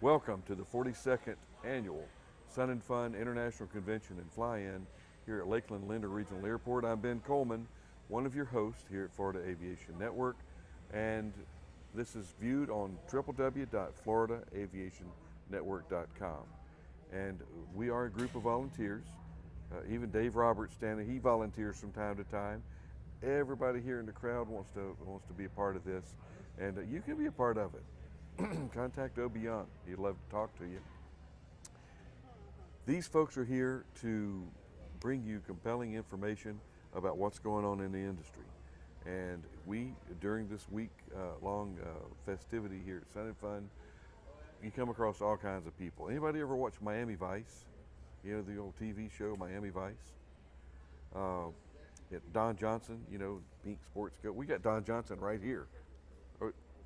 Welcome to the 42nd Annual Sun and Fun International Convention and Fly-In here at Lakeland Linder Regional Airport. I'm Ben Coleman, one of your hosts here at Florida Aviation Network, and this is viewed on www.floridaaviationnetwork.com. And we are a group of volunteers. Even Dave Roberts standing, he volunteers from time to time. Everybody here in the crowd wants to be a part of this, and you can be a part of it. Contact O Beyond. He'd love to talk to you. These folks are here to bring you compelling information about what's going on in the industry. And we, during this week-long festivity here at Sun and Fun, you come across all kinds of people. Anybody ever watch Miami Vice? You know, the old TV show, Miami Vice? Don Johnson, you know, Pink Sports Go. We got Don Johnson right here.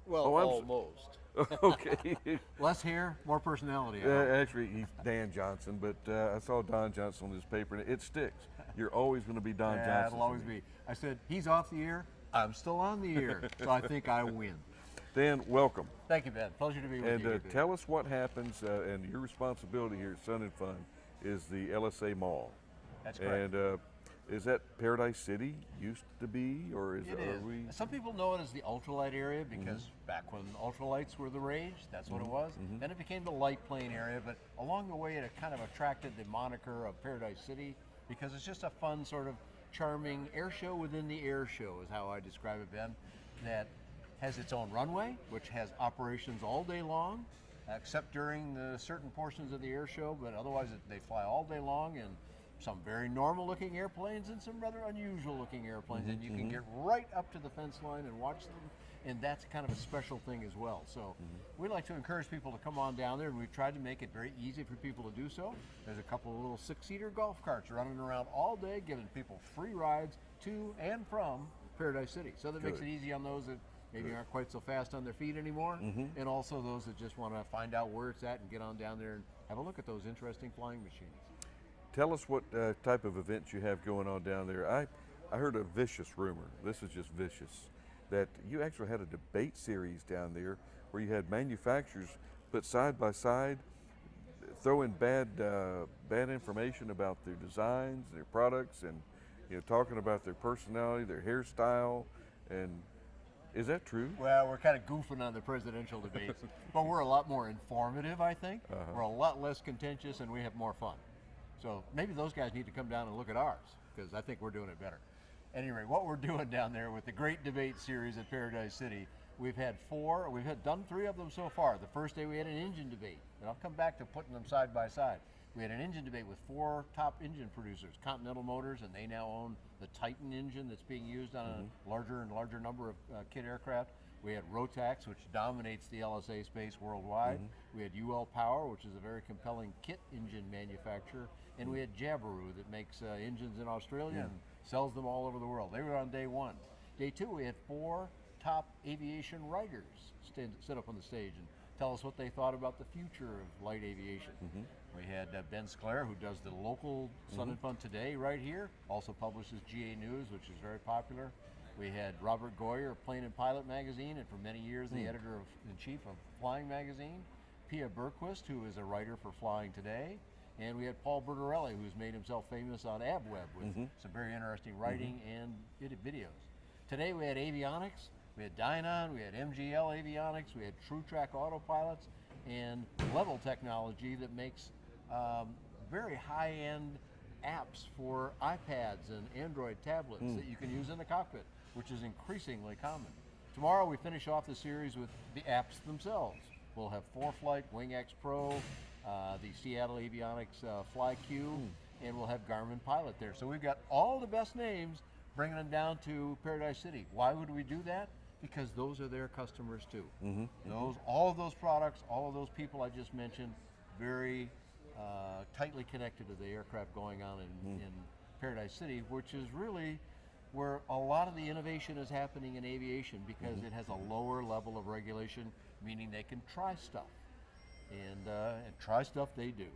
Well, almost. Okay. Less hair, more personality. Actually, he's Dan Johnson, but I saw Don Johnson on his paper, and it sticks. You're always going to be Don Johnson. It'll always be. I said, he's off the air, I'm still on the air, so I think I win. Dan, welcome. Thank you, Ben. Pleasure to be with you. And tell us what happens, and your responsibility here at Sun and Fun is the LSA Mall. That's correct. And is that Paradise City used to be, or is it? It is. Some people know it as the ultralight area because back when ultralights were the rage, that's what it was. Then it became the light plane area, but along the way it kind of attracted the moniker of Paradise City because it's just a fun, sort of charming air show within the air show is how I describe it, Ben, that has its own runway, which has operations all day long, except during the certain portions of the air show, but otherwise they fly all day long, and some very normal looking airplanes and some rather unusual looking airplanes, and you can get right up to the fence line and watch them, and that's kind of a special thing as well. So we like to encourage people to come on down there, and we've tried to make it very easy for people to do so. There's a couple of little 6-seater golf carts running around all day, giving people free rides to and from Paradise City. So that makes it easy on those that maybe aren't quite so fast on their feet anymore, and also those that just want to find out where it's at and get on down there and have a look at those interesting flying machines. Tell us what type of events you have going on down there. I heard a vicious rumor, this is just vicious, that you actually had a debate series down there where you had manufacturers put side by side, throwing bad information about their designs, their products, and talking about their personality, their hairstyle, and is that true? Well, we're kind of goofing on the presidential debates, but we're a lot more informative, I think. We're a lot less contentious, and we have more fun. So maybe those guys need to come down and look at ours, because I think we're doing it better. Anyway, what we're doing down there with the great debate series at Paradise City, we've done 3 of them so far. The first day we had an engine debate, and I'll come back to putting them side by side. We had an engine debate with 4 top engine producers, Continental Motors, and they now own the Titan engine that's being used on a larger and larger number of kit aircraft. We had Rotax, which dominates the LSA space worldwide. We had UL Power, which is a very compelling kit engine manufacturer. And we had Jabiru that makes engines in Australia and sells them all over the world. They were on day 1. Day 2, we had 4 top aviation writers sit up on the stage and tell us what they thought about the future of light aviation. We had Ben Sclair, who does the local Sun and Fun Today right here, also publishes GA News, which is very popular. We had Robert Goyer of Plane and Pilot magazine, and for many years the editor-in-chief of Flying magazine. Pia Berquist, who is a writer for Flying Today. And we had Paul Bertorelli, who's made himself famous on AbWeb with some very interesting writing and videos. Today we had avionics, we had Dynon, we had MGL avionics, we had True Track autopilots, and Level technology that makes very high-end apps for iPads and Android tablets that you can use in the cockpit, which is increasingly common. Tomorrow we finish off the series with the apps themselves. We'll have ForeFlight, WingX Pro, the Seattle Avionics FlyQ, and we'll have Garmin Pilot there. So we've got all the best names, bringing them down to Paradise City. Why would we do that? because those are their customers too. Mm-hmm. All of those products, all of those people I just mentioned, very tightly connected to the aircraft going on in Paradise City, which is really where a lot of the innovation is happening in aviation, because it has a lower level of regulation, meaning they can try stuff. And try stuff they do.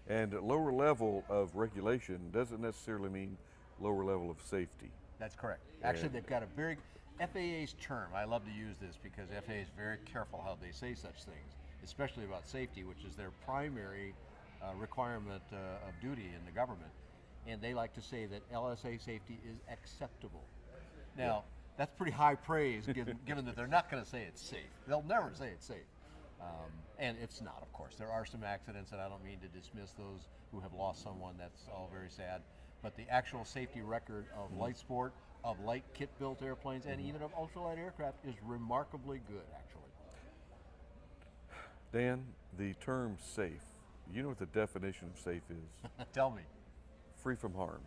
And a lower level of regulation doesn't necessarily mean lower level of safety. That's correct. Actually, they've got a very, FAA's term, I love to use this because FAA is very careful how they say such things, especially about safety, which is their primary requirement of duty in the government. And they like to say that LSA safety is acceptable. Now, that's pretty high praise given that they're not going to say it's safe. They'll never say it's safe. And it's not, of course. There are some accidents, and I don't mean to dismiss those who have lost someone. That's all very sad. But the actual safety record of light sport, of light kit-built airplanes, and even of ultralight aircraft is remarkably good, actually. Dan, the term safe, you know what the definition of safe is? Tell me. Free from harm.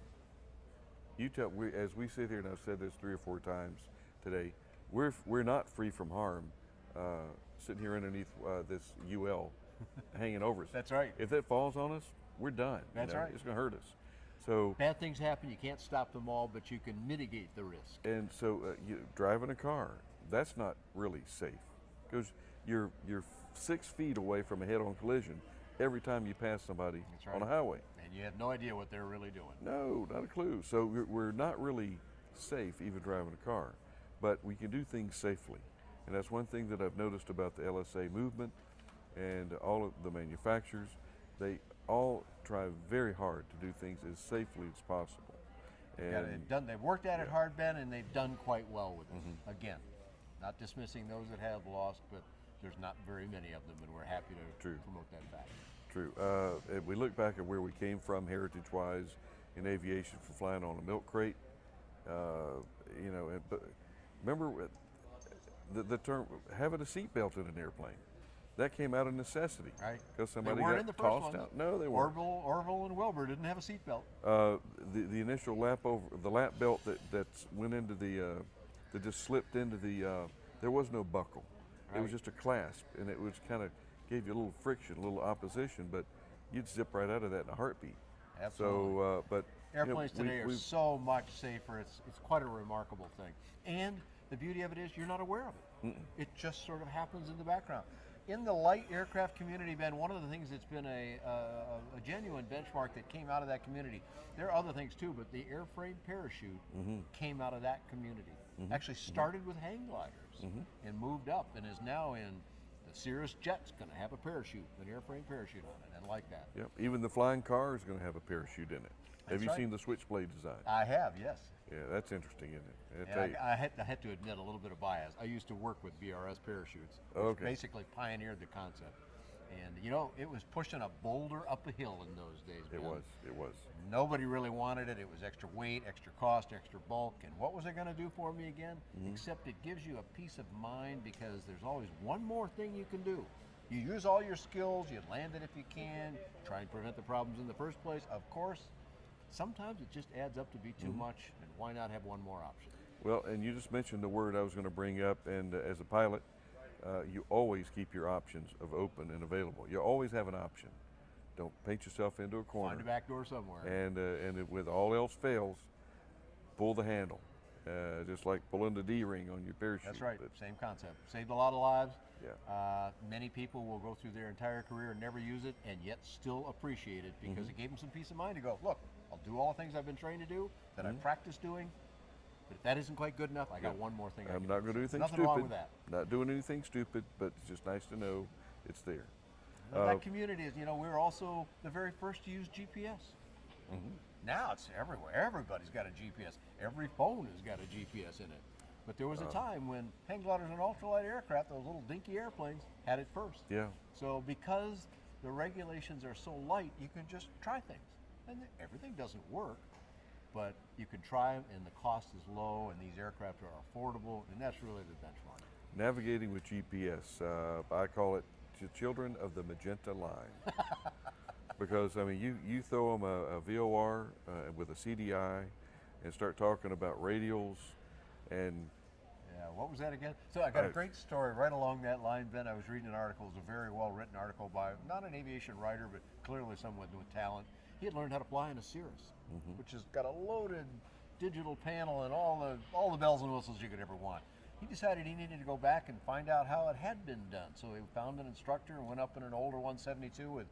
As we sit here, and I've said this 3 or 4 times today, we're not free from harm sitting here underneath this UL hanging over us. That's right. If that falls on us, we're done. That's right. It's going to hurt us. So bad things happen. You can't stop them all, but you can mitigate the risk. And so driving a car, that's not really safe, because you're 6 feet away from a head-on collision every time you pass somebody on a highway. And you have no idea what they're really doing. No, not a clue. So we're not really safe even driving a car, but we can do things safely. And that's one thing that I've noticed about the LSA movement and all of the manufacturers. They all try very hard to do things as safely as possible. And they've worked at it hard, Ben, and they've done quite well with it. Again, not dismissing those that have lost, but there's not very many of them, and we're happy to promote that fact. True. If we look back at where we came from heritage-wise in aviation for flying on a milk crate, but remember the term having a seatbelt in an airplane. That came out of necessity, right? Because somebody they weren't got in the tossed first out. No, they weren't. Orville and Wilbur didn't have a seatbelt. The initial lap belt that went into that just slipped into there was no buckle. Right. It was just a clasp, and it was kind of gave you a little friction, a little opposition, but you'd zip right out of that in a heartbeat. Absolutely. So, but airplanes today are so much safer. It's quite a remarkable thing. And the beauty of it is you're not aware of it. It just sort of happens in the background. In the light aircraft community, Ben, one of the things that's been a genuine benchmark that came out of that community, there are other things too, but the airframe parachute came out of that community. Actually started with hang gliders and moved up and is now in the Cirrus jet's going to have a parachute, an airframe parachute on it, and like that. Yep. Even the flying car is going to have a parachute in it. Have you seen the Switchblade design? I have, yes. Yeah, that's interesting, isn't it? And I had to admit a little bit of bias. I used to work with BRS parachutes, which basically pioneered the concept. And it was pushing a boulder up a hill in those days. It was. Nobody really wanted it. It was extra weight, extra cost, extra bulk. And what was it going to do for me again? Except it gives you a peace of mind, because there's always one more thing you can do. You use all your skills, you land it if you can, try and prevent the problems in the first place. Of course, sometimes it just adds up to be too much, and why not have one more option? Well, and you just mentioned the word I was going to bring up, and as a pilot, you always keep your options of open and available. You always have an option. Don't paint yourself into a corner. Find a back door somewhere. And with all else fails, pull the handle, just like pulling the D-ring on your parachute. That's right. Same concept. Saved a lot of lives. Yeah. Many people will go through their entire career and never use it, and yet still appreciate it because it gave them some peace of mind to go, look, I'll do all the things I've been trained to do, that I practice doing, but if that isn't quite good enough, I got one more thing I can do. I'm not going to do anything Nothing stupid. wrong with that. Not doing anything stupid, but it's just nice to know it's there. That community is, we're also the very first to use GPS. Now it's everywhere. Everybody's got a GPS. Every phone has got a GPS in it. But there was a time when hang gliders and ultralight aircraft, those little dinky airplanes, had it first. Yeah. So because the regulations are so light, you can just try things. And everything doesn't work, but you can try them, and the cost is low, and these aircraft are affordable, and that's really the benchmark. Navigating with GPS, I call it the children of the magenta line. Because, you throw them a VOR with a CDI and start talking about radials, and what was that again? So I got a great story right along that line, Ben. I was reading an article. It was a very well-written article by not an aviation writer, but clearly someone with talent. He had learned how to fly in a Cirrus, which has got a loaded digital panel and all the bells and whistles you could ever want. He decided he needed to go back and find out how it had been done. So he found an instructor and went up in an older 172 with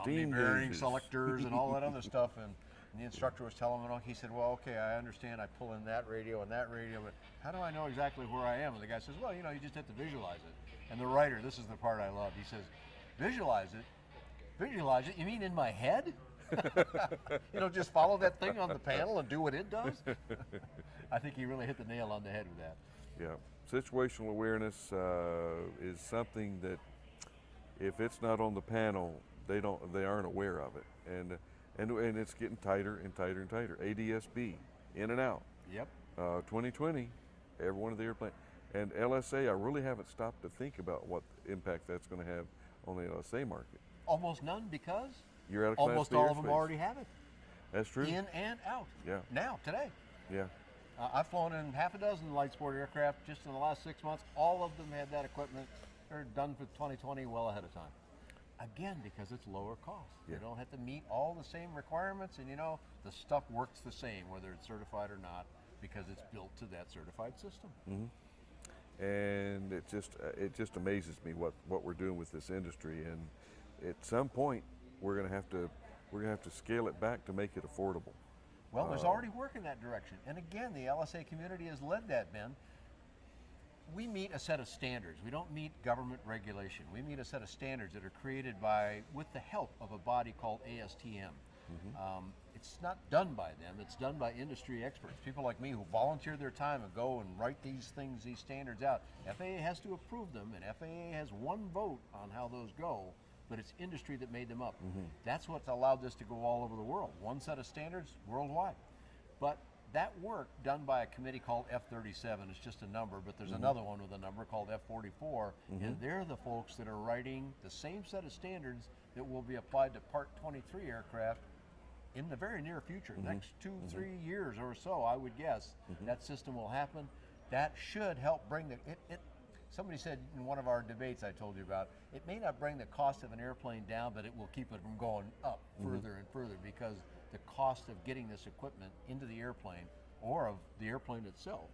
Steam bearing gauges. selectors and all that other stuff. And the instructor was telling him, he said, well, okay, I understand. I pull in that radio and that radio, but how do I know exactly where I am? And the guy says, well, you just have to visualize it. And the writer, this is the part I love. He says, visualize it? Visualize it? You mean in my head? Just follow that thing on the panel and do what it does? I think he really hit the nail on the head with that. Yeah, situational awareness is something that if it's not on the panel, they aren't aware of it, and it's getting tighter and tighter and tighter. ADSB, in and out. Yep. 2020, every one of the airplanes, and LSA. I really haven't stopped to think about what impact that's going to have on the LSA market. Almost none, because you're out of Class almost B all of them airspace. already have it. That's true. In and out. Yeah. Now, today. Yeah. I've flown in half a dozen light sport aircraft just in the last 6 months. All of them had that equipment. They're done for 2020 well ahead of time. Again, because it's lower cost. Yeah. You don't have to meet all the same requirements, and the stuff works the same whether it's certified or not, because it's built to that certified system. Mm-hmm. And it just amazes me what we're doing with this industry, and at some point we're going to have to scale it back to make it affordable. Well, there's already work in that direction. And again, the LSA community has led that, Ben. We meet a set of standards. We don't meet government regulation. We meet a set of standards that are created with the help of a body called ASTM. It's not done by them, it's done by industry experts, people like me who volunteer their time and go and write these standards out. FAA has to approve them, and FAA has one vote on how those go, but it's industry that made them up. That's what's allowed this to go all over the world. One set of standards worldwide. But that work done by a committee called F37 is just a number, but there's another one with a number called F44, and they're the folks that are writing the same set of standards that will be applied to Part 23 aircraft in the very near future, next 2-3 years or so, I would guess. That system will happen. That should help bring somebody said in one of our debates I told you about, it may not bring the cost of an airplane down, but it will keep it from going up further and further, because the cost of getting this equipment into the airplane, or of the airplane itself,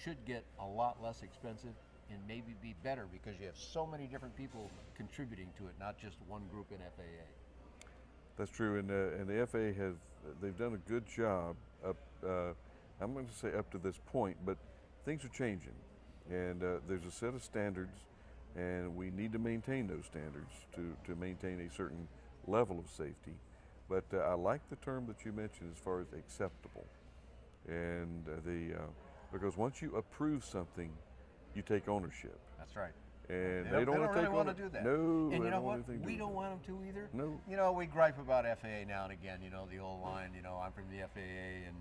should get a lot less expensive and maybe be better, because you have so many different people contributing to it, not just one group in FAA. That's true, and the FAA they've done a good job I'm going to say up to this point, but things are changing, and there's a set of standards, and we need to maintain those standards to maintain a certain level of safety. But I like the term that you mentioned as far as acceptable, and because once you approve something, you take ownership. That's right. And they don't want to really want to do that. No, and you know what? We don't want them to either. No. We gripe about FAA now and again. The old line. I'm from the FAA, and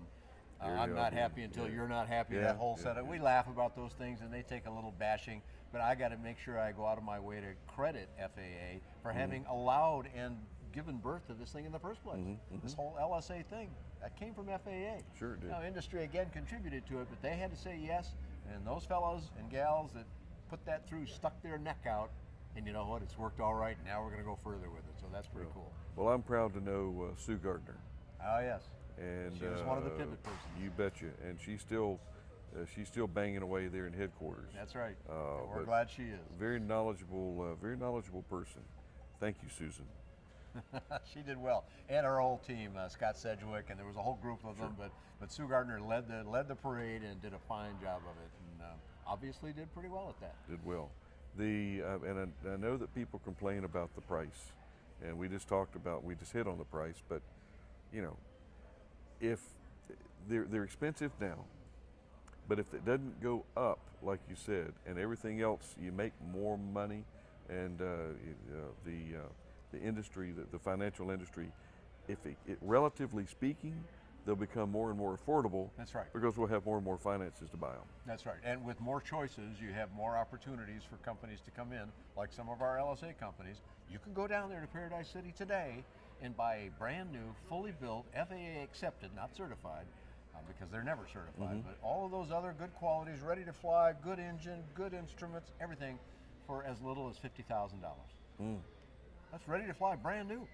I'm not happy until you're not happy. That whole setup. We laugh about those things, and they take a little bashing. But I got to make sure I go out of my way to credit FAA for having allowed and given birth to this thing in the first place. This whole LSA thing, that came from FAA. Sure it did. Now, industry again contributed to it, but they had to say yes, and those fellows and gals that put that through stuck their neck out, and you know what, it's worked all right, and now we're going to go further with it, so that's pretty cool. Well, I'm proud to know Sue Gardner. Oh, yes. And she was one of the pivot persons. You betcha, and she's still banging away there in headquarters. That's right. We're glad she is. Very knowledgeable person. Thank you, Susan. She did well, and our whole team, Scott Sedgwick, and there was a whole group of them. But Sue Gardner led the parade and did a fine job of it, and obviously did pretty well at that. Did well. And I know that people complain about the price, and we just hit on the price. But if they're expensive now, but if it doesn't go up like you said, and everything else, you make more money, and the industry, the financial industry, if relatively speaking, they'll become more and more affordable. That's right. Because we'll have more and more finances to buy them. That's right. And with more choices, you have more opportunities for companies to come in, like some of our LSA companies. You can go down there to Paradise City today and buy a brand new, fully built, FAA accepted, not certified, because they're never certified. But all of those other good qualities, ready to fly, good engine, good instruments, everything, for as little as $50,000. That's ready to fly, brand new.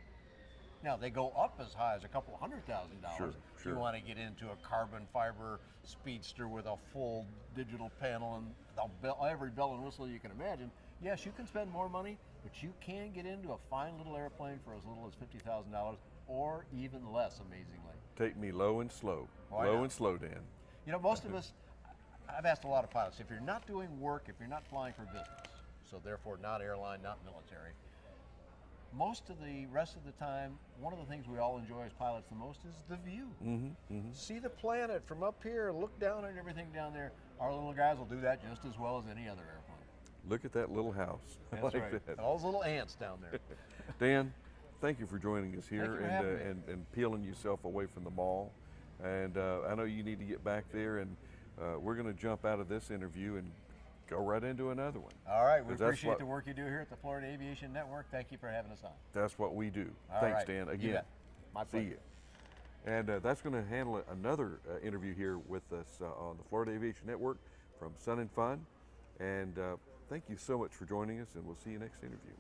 Now they go up as high as a couple $100,000. Sure. If you want to get into a carbon fiber speedster with a full digital panel and every bell and whistle you can imagine. Yes, you can spend more money, but you can get into a fine little airplane for as little as $50,000 or even less, amazingly. Take me low and slow. Low and slow, Dan. You know, most of us, I've asked a lot of pilots, if you're not doing work, if you're not flying for business, so therefore not airline, not military, most of the rest of the time, one of the things we all enjoy as pilots the most is the view. See the planet from up here, look down at everything down there. Our little guys will do that just as well as any other airplane. Look at that little house. That's like right. that. All those little ants down there. Dan, thank you for joining us here for having me. and peeling yourself away from the mall. And I know you need to get back there, and we're going to jump out of this interview and go right into another one. All right, we 'Cause that's appreciate what- the work you do here at the Florida Aviation Network. Thank you for having us on. That's what we do. All Thanks, right. Dan. You Again, bet. My see pleasure. you. And that's going to handle another interview here with us on the Florida Aviation Network from Sun and Fun. And thank you so much for joining us, and we'll see you next interview.